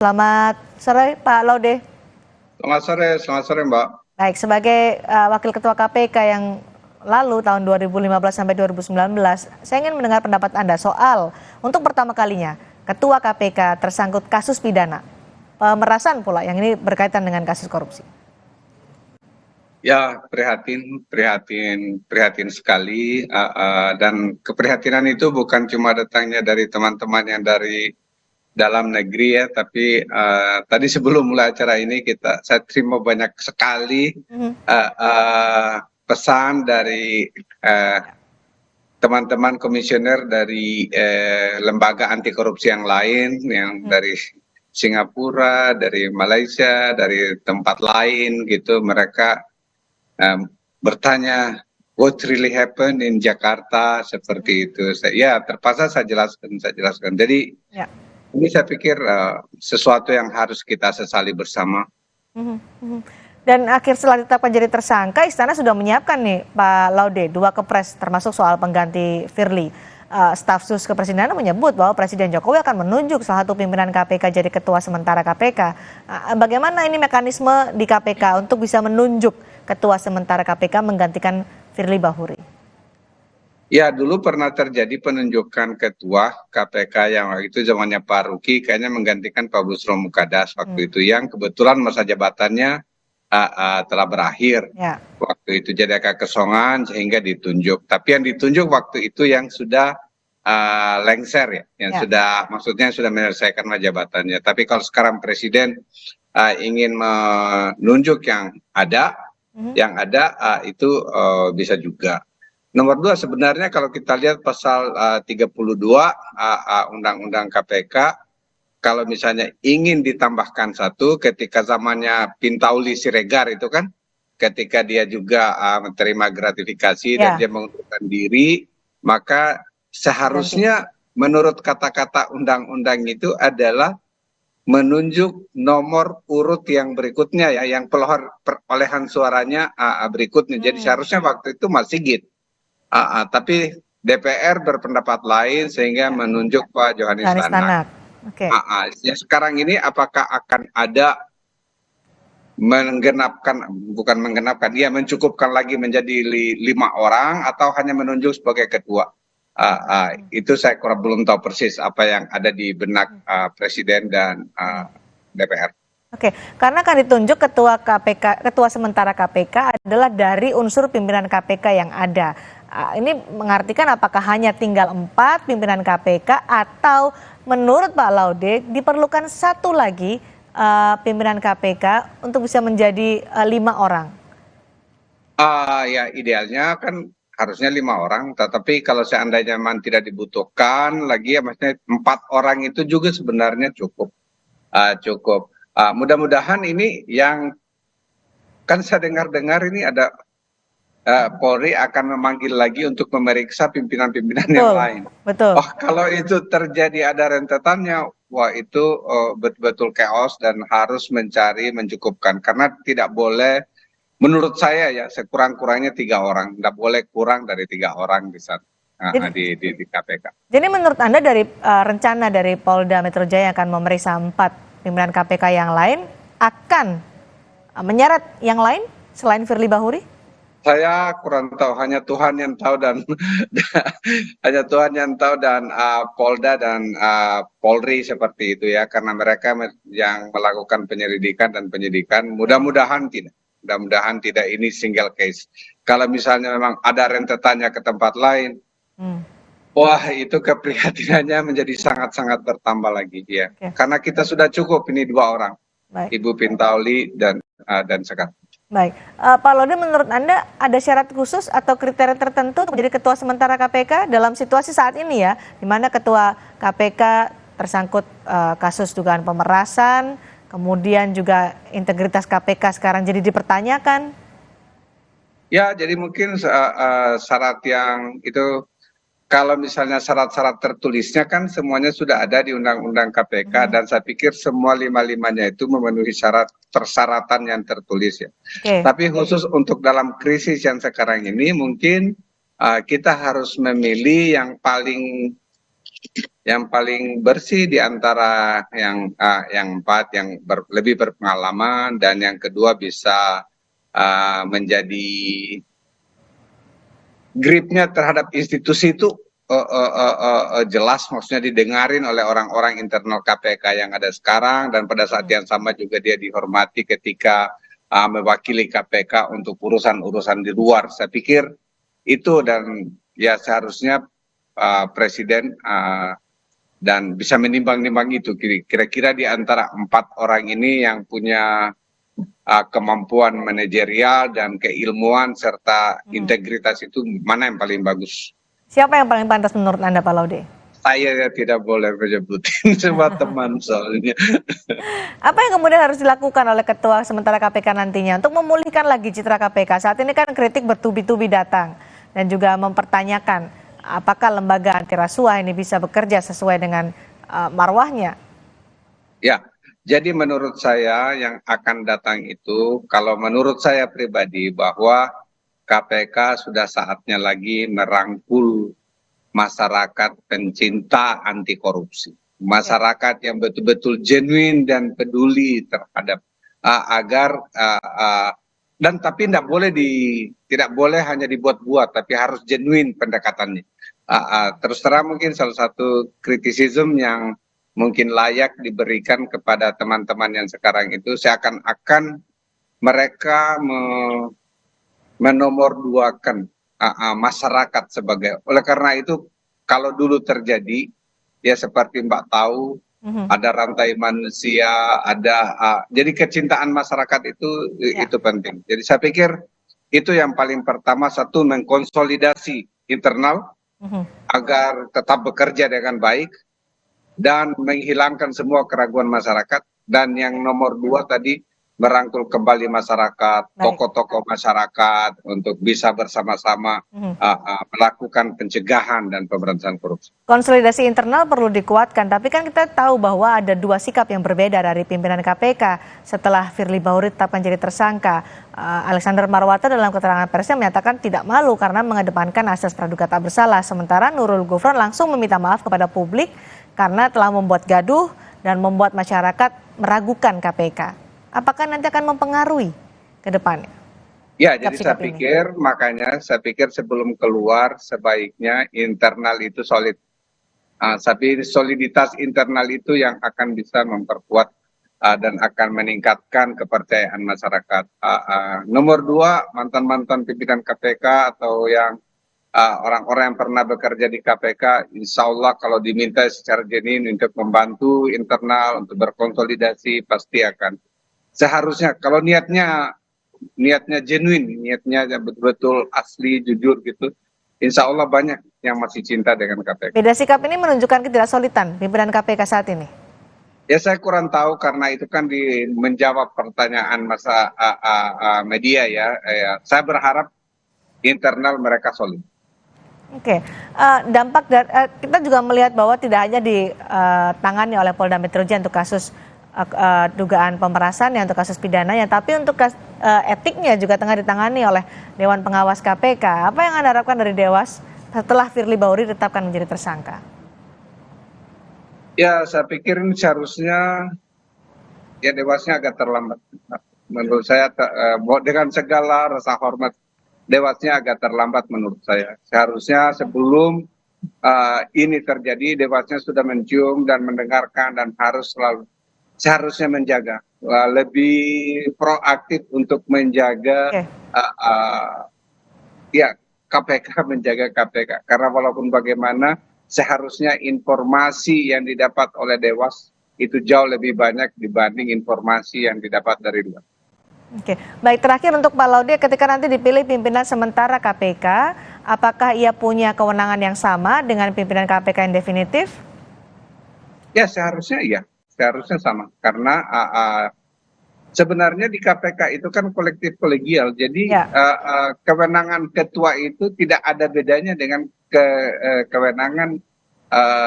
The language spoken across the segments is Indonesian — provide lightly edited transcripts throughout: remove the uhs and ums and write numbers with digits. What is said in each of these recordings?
Selamat sore Pak Laude. Selamat sore Mbak. Baik, sebagai Wakil Ketua KPK yang lalu tahun 2015 sampai 2019, saya ingin mendengar pendapat Anda soal untuk pertama kalinya Ketua KPK tersangkut kasus pidana pemerasan pula yang ini berkaitan dengan kasus korupsi. Ya, prihatin sekali, dan keprihatinan itu bukan cuma datangnya dari teman-teman yang dari dalam negeri ya, tapi tadi sebelum mulai acara ini saya terima banyak sekali pesan dari teman-teman komisioner dari lembaga anti korupsi yang lain, yang dari Singapura, dari Malaysia, dari tempat lain gitu, mereka bertanya what really happened in Jakarta seperti itu. Ya, terpaksa saya jelaskan. Jadi ini saya pikir sesuatu yang harus kita sesali bersama. Dan akhir setelah ditetapkan jadi tersangka, Istana sudah menyiapkan nih Pak Laude 2 kepres termasuk soal pengganti Firly. Staf sus kepresidenan menyebut bahwa Presiden Jokowi akan menunjuk salah satu pimpinan KPK jadi ketua sementara KPK. Bagaimana ini mekanisme di KPK untuk bisa menunjuk ketua sementara KPK menggantikan Firly Bahuri? Ya, dulu pernah terjadi penunjukan ketua KPK yang waktu itu zamannya Pak Ruki, kayaknya menggantikan Pak Busro Mukadas waktu itu, yang kebetulan masa jabatannya telah berakhir. Waktu itu jadi agak kesongan sehingga ditunjuk. Tapi yang ditunjuk waktu itu yang sudah lengser ya, yang maksudnya sudah menyelesaikan masa jabatannya. Tapi kalau sekarang Presiden ingin menunjuk yang ada, itu bisa juga. Nomor 2, sebenarnya kalau kita lihat pasal 32 Undang-Undang KPK, kalau misalnya ingin ditambahkan satu, ketika zamannya Pintauli Siregar itu kan, ketika dia juga menerima gratifikasi dan dia mengundurkan diri, maka seharusnya menurut kata-kata undang-undang itu adalah menunjuk nomor urut yang berikutnya ya, yang perolehan suaranya berikutnya. Jadi seharusnya waktu itu Mas Sigit. Tapi DPR berpendapat lain sehingga menunjuk Pak Johanis Tanak. Ya, sekarang ini apakah akan ada mencukupkan lagi menjadi 5 orang atau hanya menunjuk sebagai ketua? Itu saya belum tahu persis apa yang ada di benak Presiden dan DPR. Oke, karena kan ditunjuk ketua sementara KPK adalah dari unsur pimpinan KPK yang ada. Ini mengartikan apakah hanya tinggal 4 pimpinan KPK atau menurut Pak Laude diperlukan satu lagi pimpinan KPK untuk bisa menjadi 5 orang? Ya, idealnya kan harusnya 5 orang, tetapi kalau seandainya memang tidak dibutuhkan lagi ya, maksudnya 4 orang itu juga sebenarnya cukup. Mudah-mudahan ini yang kan saya dengar ini ada Polri akan memanggil lagi untuk memeriksa pimpinan-pimpinan yang lain. Betul. Kalau itu terjadi ada rentetannya, wah itu betul-betul chaos dan harus mencukupkan, karena tidak boleh, menurut saya ya, sekurang-kurangnya 3 orang, tidak boleh kurang dari 3 orang di KPK. Jadi menurut Anda dari rencana dari Polda Metro Jaya akan memeriksa 4 pimpinan KPK yang lain, akan menyeret yang lain selain Firly Bahuri? Saya kurang tahu, hanya Tuhan yang tahu dan Polda dan Polri seperti itu ya, karena mereka yang melakukan penyelidikan dan penyidikan. Mudah-mudahan tidak ini single case. Kalau misalnya memang ada rentetannya ke tempat lain, wah itu keprihatinannya menjadi sangat-sangat bertambah lagi ya. Karena kita sudah cukup ini 2 orang, Ibu Pintauli dan Sekar. Baik, Pak Laude, menurut Anda ada syarat khusus atau kriteria tertentu untuk menjadi ketua sementara KPK dalam situasi saat ini ya, di mana ketua KPK tersangkut kasus dugaan pemerasan, kemudian juga integritas KPK sekarang jadi dipertanyakan? Ya, jadi mungkin syarat yang itu, kalau misalnya syarat-syarat tertulisnya kan semuanya sudah ada di Undang-Undang KPK, dan saya pikir semua 5-5-nya itu memenuhi persyaratan yang tertulis ya. Tapi khusus untuk dalam krisis yang sekarang ini mungkin kita harus memilih yang paling yang paling bersih di antara yang empat yang lebih berpengalaman, dan yang kedua bisa menjadi gripnya terhadap institusi itu jelas, maksudnya didengarin oleh orang-orang internal KPK yang ada sekarang, dan pada saat yang sama juga dia dihormati ketika mewakili KPK untuk urusan-urusan di luar. Saya pikir itu, dan ya seharusnya Presiden dan bisa menimbang-nimbang itu, kira-kira di antara empat orang ini yang punya kemampuan manajerial dan keilmuan serta integritas itu mana yang paling bagus. Siapa yang paling pantas menurut Anda, Pak Laude? Saya tidak boleh menyebutin semua teman soalnya. Apa yang kemudian harus dilakukan oleh Ketua sementara KPK nantinya untuk memulihkan lagi citra KPK? Saat ini kan kritik bertubi-tubi datang dan juga mempertanyakan apakah lembaga anti rasuah ini bisa bekerja sesuai dengan marwahnya. Ya, jadi menurut saya yang akan datang itu, kalau menurut saya pribadi, bahwa KPK sudah saatnya lagi merangkul masyarakat pencinta anti korupsi, masyarakat yang betul-betul genuine dan peduli terhadap agar dan tapi tidak boleh hanya dibuat-buat, tapi harus genuine pendekatannya. Terus terang mungkin salah satu kritisisme yang mungkin layak diberikan kepada teman-teman yang sekarang itu, seakan-akan mereka menomorduakan masyarakat sebagai, oleh karena itu kalau dulu terjadi ya seperti Mbak tahu, ada rantai manusia, ada jadi kecintaan masyarakat itu penting. Jadi saya pikir itu yang paling pertama, satu, mengkonsolidasi internal agar tetap bekerja dengan baik dan menghilangkan semua keraguan masyarakat, dan yang nomor dua tadi, merangkul kembali masyarakat, tokoh-tokoh masyarakat untuk bisa bersama-sama melakukan pencegahan dan pemberantasan korupsi. Konsolidasi internal perlu dikuatkan, tapi kan kita tahu bahwa ada dua sikap yang berbeda dari pimpinan KPK setelah Firly Bahuri tetapkan jadi tersangka. Alexander Marwata dalam keterangan persnya menyatakan tidak malu karena mengedepankan asas praduga tak bersalah, sementara Nurul Gufron langsung meminta maaf kepada publik karena telah membuat gaduh dan membuat masyarakat meragukan KPK. Apakah nanti akan mempengaruhi ke depannya? Ya, jadi makanya saya pikir sebelum keluar sebaiknya internal itu solid. Tapi soliditas internal itu yang akan bisa memperkuat dan akan meningkatkan kepercayaan masyarakat. Nomor dua, mantan-mantan pimpinan KPK atau yang orang-orang yang pernah bekerja di KPK, insya Allah kalau diminta secara genuine untuk membantu internal, untuk berkonsolidasi, pasti akan. Seharusnya kalau niatnya genuine, niatnya betul-betul asli, jujur gitu, insya Allah banyak yang masih cinta dengan KPK. Beda sikap ini menunjukkan ketidaksolidan pimpinan KPK saat ini? Ya saya kurang tahu karena itu kan menjawab pertanyaan masa media ya. Saya berharap internal mereka solid. Oke, dampak kita juga melihat bahwa tidak hanya ditangani oleh Polda Metro Jaya untuk kasus dugaan pemerasan ya, untuk kasus pidananya, tapi untuk etiknya juga tengah ditangani oleh Dewan Pengawas KPK. Apa yang Anda harapkan dari Dewas setelah Firly Bahuri ditetapkan menjadi tersangka? Ya, saya pikir ini seharusnya ya Dewasnya agak terlambat. Menurut saya dengan segala rasa hormat, Dewasnya agak terlambat menurut saya. Seharusnya sebelum ini terjadi, Dewasnya sudah mencium dan mendengarkan dan seharusnya menjaga, lebih proaktif untuk menjaga ya KPK, menjaga KPK. Karena walaupun bagaimana, seharusnya informasi yang didapat oleh Dewas itu jauh lebih banyak dibanding informasi yang didapat dari luar. Oke, baik, terakhir untuk Pak Laude, ketika nanti dipilih pimpinan sementara KPK, apakah ia punya kewenangan yang sama dengan pimpinan KPK yang definitif? Ya seharusnya iya. Seharusnya sama, karena sebenarnya di KPK itu kan kolektif kolegial, jadi kewenangan ketua itu tidak ada bedanya dengan kewenangan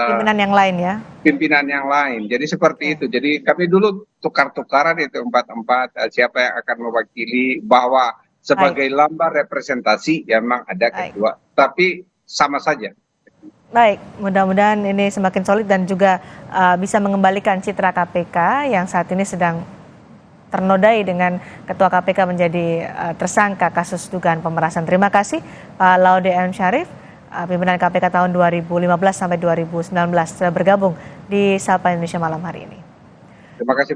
pimpinan yang lain ya. Pimpinan yang lain, jadi seperti itu. Jadi kami dulu tukar-tukaran itu empat siapa yang akan mewakili, bahwa sebagai lambang representasi ya memang ada ketua, tapi sama saja. Baik, mudah-mudahan ini semakin solid dan juga bisa mengembalikan citra KPK yang saat ini sedang ternodai dengan Ketua KPK menjadi tersangka kasus dugaan pemerasan. Terima kasih Pak Laude M. Syarif, pimpinan KPK tahun 2015 sampai 2019 sudah bergabung di Sapa Indonesia malam hari ini. Terima kasih.